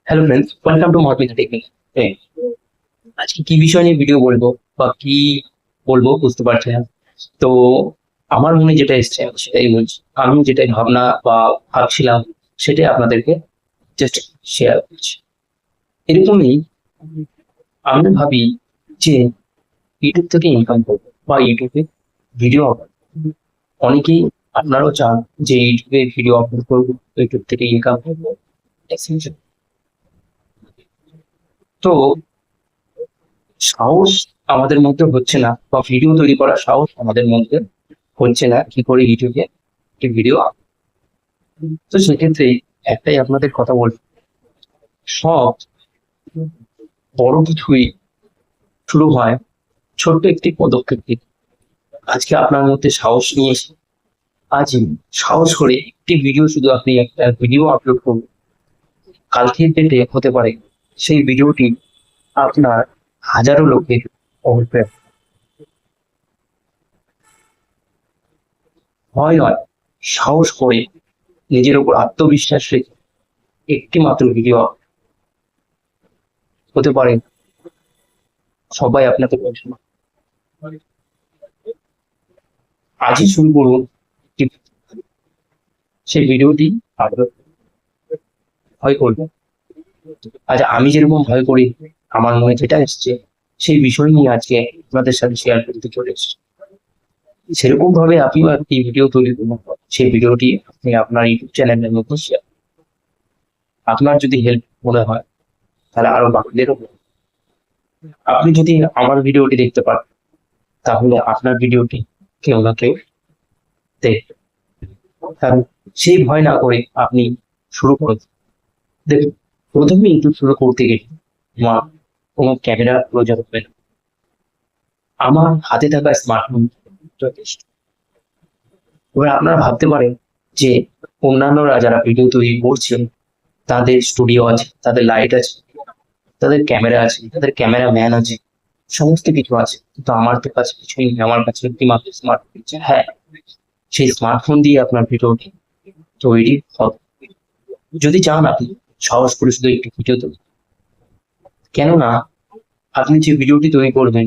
Hello friends, welcome to মরপিনা technique. আজকে কি বিষয় নিয়ে ভিডিও বলবো বা কি বলবো বুঝতে পারছি না। তো আমার মনে যেটা এসছে আমি সেটাই বলছি। আমি যেটাই ভাবনা বা ভাবছিলাম সেটাই আপনাদেরকে জাস্ট শেয়ার করছি। এরকমই আমি ভাবি যে ইউটিউব থেকে ইনকাম করবো বা ইউটিউবে ভিডিও আপলোড। অনেকেই আপনারাও চান যে ইউটিউবে ভিডিও আপলোড করবো, ইউটিউব থেকে ইনকাম করবো। তো সাহস আমাদের মধ্যে হচ্ছে না, বা ভিডিও তৈরি করার সাহস আমাদের মধ্যে হচ্ছে না কি করে ইউটিউবে একটি ভিডিও। তো সেক্ষেত্রে একটাই আপনাদের কথা বলবো, সব বড় কিছুই শুরু হয় ছোট্ট একটি পদক্ষেপ থেকে। আজকে আপনার মধ্যে সাহস নিয়ে এসে আজই সাহস করে একটি ভিডিও, শুধু আপনি একটা ভিডিও আপলোড করুন। কালকের ডেটে হতে পারে সেই ভিডিওটি আপনার হাজারো লোকের অভিপ্রায়। ভয় নয়, সাহস করে নিজের উপর আত্মবিশ্বাস রেখে একটি মাত্র ভিডিও হতে পারে সবাই আপনাকে পছন্দ। আজই শুরু করুন সেই ভিডিওটি আপলোড। ভয় করবে। আজ আমি যেরকম ভয় করি, আমার মনে যেটা এসছে সেই বিষয় নিয়ে আজকে আপনাদের সাথে শেয়ার করতে চলে এসেছি। সেরকম ভাবে আপনিও একটি ভিডিও তৈরি করুন। সেই ভিডিওটি আপনি আপনার ইউটিউব চ্যানেলের মধ্যে শেয়ার। আপনার যদি হেল্প মনে হয় তাহলে আরো বাকিদেরও বলুন। আপনি যদি আমার ভিডিওটি দেখতে পান তাহলে আপনার ভিডিওটি কেউ না কেউ দেখবে। কারণ সেই ভয় না করে আপনি শুরু করুন। দেখুন, প্রথমে ইউটিউব শুরু করতে গেলে আমার কোনো ক্যামেরা প্রয়োজন হবে না। আমার হাতে থাকা স্মার্টফোন যথেষ্ট। এবার আপনারা ভাবতে পারেন যে অন্যান্যরা যারা ভিডিও তৈরি করছেন তাদের স্টুডিও আছে, তাদের লাইট আছে, তাদের ক্যামেরা আছে, তাদের ক্যামেরাম্যান আছে, সমস্ত কিছু আছে, কিন্তু আমার তো কাছে কিছুই নেই। আমার কাছে একটি মাত্র স্মার্টফোন আছে। হ্যাঁ, সেই স্মার্টফোন দিয়ে আপনার ভিডিওটি তৈরি হবে। যদি চান আপনি সাহস করে শুধু একটি ভিডিও তৈরি। কেননা আপনি যে ভিডিওটি তৈরি করবেন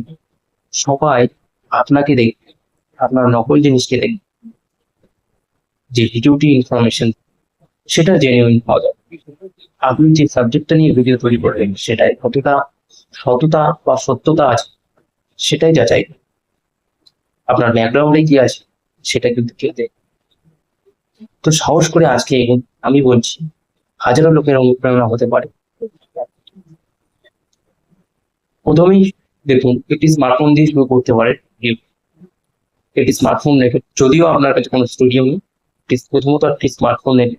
সবাই আপনাকে দেখবে, আপনার নকল জিনিসকে দেখবে। যে ভিডিওটি ইনফরমেশন সেটা জেনুইন পাওয়া যাবে। আপনি যে সাবজেক্টটা নিয়ে ভিডিও তৈরি করবেন সেটাই কতটা সততা বা সত্যতা আছে সেটাই যাচাই। আপনার ব্যাকগ্রাউন্ডে কি আছে সেটা কিন্তু কেউ দেখবে। তো সাহস করে আজকে এগোন। আমি বলছি হাজারো লোকের অনুপ্রেরণা হতে পারে। প্রথমেই দেখুন, একটি স্মার্টফোন দিয়ে শুরু করতে পারে। একটি স্মার্টফোন রেখে, যদিও আপনার কাছে কোনো স্টুডিও নেই, প্রথমত একটি স্মার্টফোন নেই।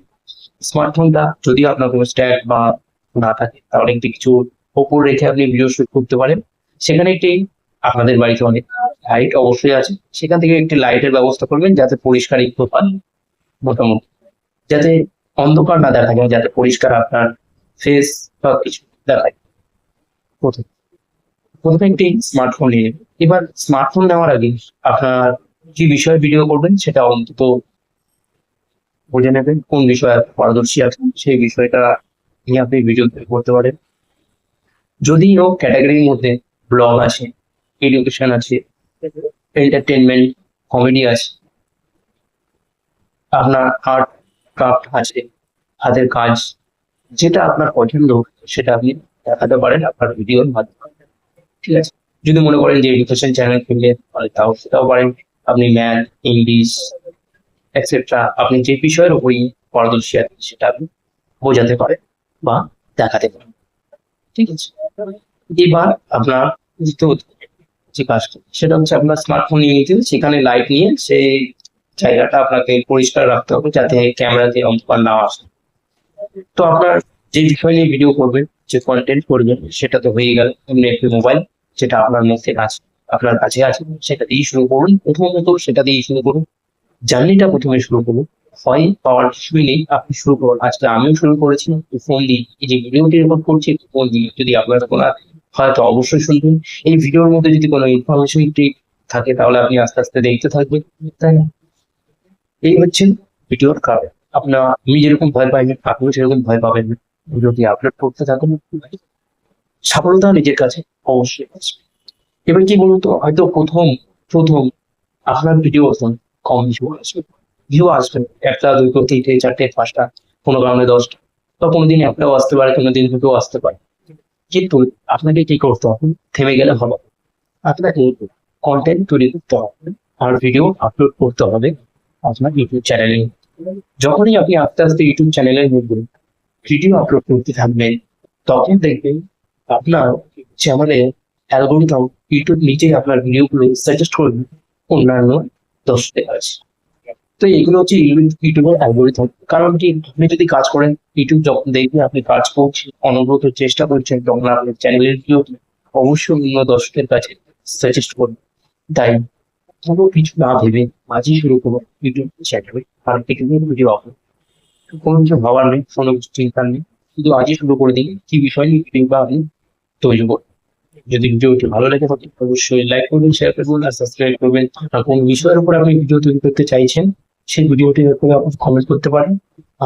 স্মার্টফোনটা যদিও আপনার কোনো স্ট্যান্ড বা না থাকে তাহলে একটি কিছু ওপর রেখে আপনি ভিডিও শুট করতে পারেন। সেখানে একটি, আপনাদের বাড়িতে অনেক লাইট অবশ্যই আছে, সেখান থেকে একটি লাইটের ব্যবস্থা করবেন যাতে পরিষ্কার একটু পান, মোটামুটি যাতে অন্ধকার না দেখা যায়, যাতে পরিষ্কার আপনার ফেস বা কিছু দেখায়। প্রথম প্রথমে একটি স্মার্টফোন নিয়ে নেবেন। এবার স্মার্টফোন নেওয়ার আগে আপনার কি বিষয়ে ভিডিও করবেন সেটা অন্তত বুঝে নেবেন। কোন বিষয়ে পারদর্শী আছেন সেই বিষয়টা নিয়ে আপনি ভিডিও তৈরি করতে পারেন। যদিও ক্যাটাগরির মধ্যে ব্লগ আছে, এডুকেশন আছে, এন্টারটেনমেন্ট, কমেডি আছে, আপনার আর্ট ক্রাফট আছে, হাতের কাজ, যেটা আপনার পছন্দ সেটা আপনি দেখাতে পারেন আপনার ভিডিওর মাধ্যমে। ঠিক আছে, যদি মনে করেন যে এডুকেশন চ্যানেল খুললে তাও সেটাও পারেন। আপনি ম্যাথ, ইংলিশ এক্সেট্রা, আপনি যে বিষয়ের উপরই পারদর্শী আছেন সেটা আপনি বোঝাতে পারেন বা দেখাতে পারেন। ঠিক আছে, এবার আপনার দ্বিতীয় যে কাজ সেটা হচ্ছে আপনার স্মার্টফোন নিয়ে নিতে হবে, সেখানে লাইট নিয়ে সেই জায়গাটা আপনাকে পরিষ্কার রাখতে হবে যাতে ক্যামেরাতে অন্ধকার না আসে। তো আপনার যে বিষয় নিয়ে ভিডিও করবেন, যে কন্টেন্ট করবেন সেটা তো হয়ে গেল। এমনি একটি মোবাইল যেটা আপনার মধ্যে আছে, আপনার কাছে আছে, সেটা দিয়েই শুরু করুন। প্রথমত সেটা দিয়েই শুরু করুন, জার্নিটা প্রথমে শুরু করুন। ভয় পাওয়ার কিছুই নেই, আপনি শুরু করুন। আজকে আমিও শুরু করেছি ফোন দিয়ে, এই যে ভিডিওটি রেকর্ড করছি ফোন দিয়ে। যদি আপনার কোনো হয়তো অবশ্যই শুনবেন। এই ভিডিওর মধ্যে যদি কোনো ইনফরমেশন থাকে তাহলে আপনি আস্তে আস্তে দেখতে থাকবেন, তাই না? এই হচ্ছে ভিডিওর কারণ। আপনার, আমি যেরকম ভয় পাইনি আপনিও সেরকম ভয় পাবেন না। ভিডিওটি আপলোড করতে থাকুন, সফলতা নিজের কাছে অবশ্যই আসবে। এবার কি বলুন তো, হয়তো প্রথম প্রথম আপনার ভিডিও কম ভিউ আসবে, একটা দুটো তিনটে চারটে পাঁচটা, কোনো কারণে 10টা, বা কোনোদিন একটাও আসতে পারে, কোনোদিন দুটো আসতে পারে। কিন্তু আপনাকে কি করতে হবে, থেমে গেলে হবে না। আপনাকে কন্টেন্ট তৈরি করতে হবে আর ভিডিও আপলোড করতে হবে আপনার ইউটিউব চ্যানেলে। যখনই আপনি আস্তে আস্তে ইউটিউব চ্যানেলের মধ্যে ভিডিও আপলোড করতে থাকবেন, তখন দেখবেন আপনার চ্যানেলে অ্যালগোরিদম, ইউটিউব নিজেই আপনার ভিডিওগুলো সাজেস্ট করবে অন্যান্য দর্শকদের কাছে। তো এগুলো হচ্ছে ইউটিউবের অ্যালগোরিদম। কারণ কি, আপনি যদি কাজ করেন, ইউটিউব যখন দেখবে আপনি কাজ করছেন, অনবরত চেষ্টা করছেন, তখন আপনার চ্যানেলের ভিডিও অবশ্যই অন্য দর্শকের কাছে সাজেস্ট করবে। তাই কোনো কিছু না ভেবে আজই শুরু করুন ইউটিউব চ্যানেলে আর টেকনিক্যাল ভিডিও আপলোড। কোনো কিছু ভাবার নেই, কোনো কিছু চিন্তার নেই, শুধু আজই শুরু করে দিন কি বিষয় নিয়ে ভিডিও বা আপনি তৈরি করুন। যদি ভিডিওটি ভালো লেগে থাকে অবশ্যই লাইক করবেন, শেয়ার করবেন আর সাবস্ক্রাইব করবেন। আর কোন বিষয়ের উপর আপনি ভিডিও তৈরি করতে চাইছেন সেই ভিডিওটির উপরে আপনি কমেন্ট করতে পারেন,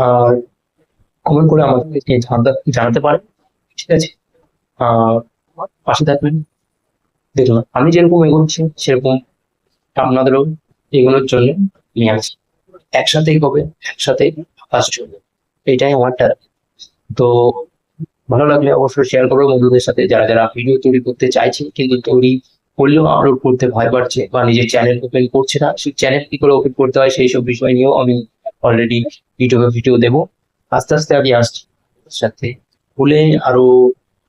আর কমেন্ট করে আমাদেরকে জানাতে পারেন। ঠিক আছে? আর পাশে থাকবেন। দেখুন, আমি যেরকম এগোচ্ছি সেরকম আপনাদেরও এগোনোর জন্য নিয়ে আসি। একসাথেই হবে, একসাথে আকাশ চলবে, এটাই আমার টার্গেট। তো ভালো লাগলে অবশ্যই শেয়ার করবো বন্ধুদের সাথে, যারা যারা ভিডিও তৈরি করতে চাইছে কিন্তু তৈরি করলেও আপলোড করতে ভয় পাচ্ছে বা নিজের চ্যানেল ওপেন করছে না, সেই চ্যানেল কি করে ওপেন করতে হয় সেই সব বিষয় নিয়েও আমি অলরেডি ইউটিউবে ভিডিও দেবো। আস্তে আস্তে আমি আসছি ওর সাথে ভুলে আরো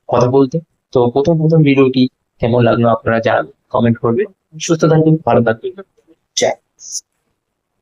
কথা বলতে। তো প্রথম প্রথম ভিডিওটি কেমন লাগলো আপনারা জানাবেন, কমেন্ট করবে। সুস্থ থাকবেন, ভালো থাকবেন, জয়।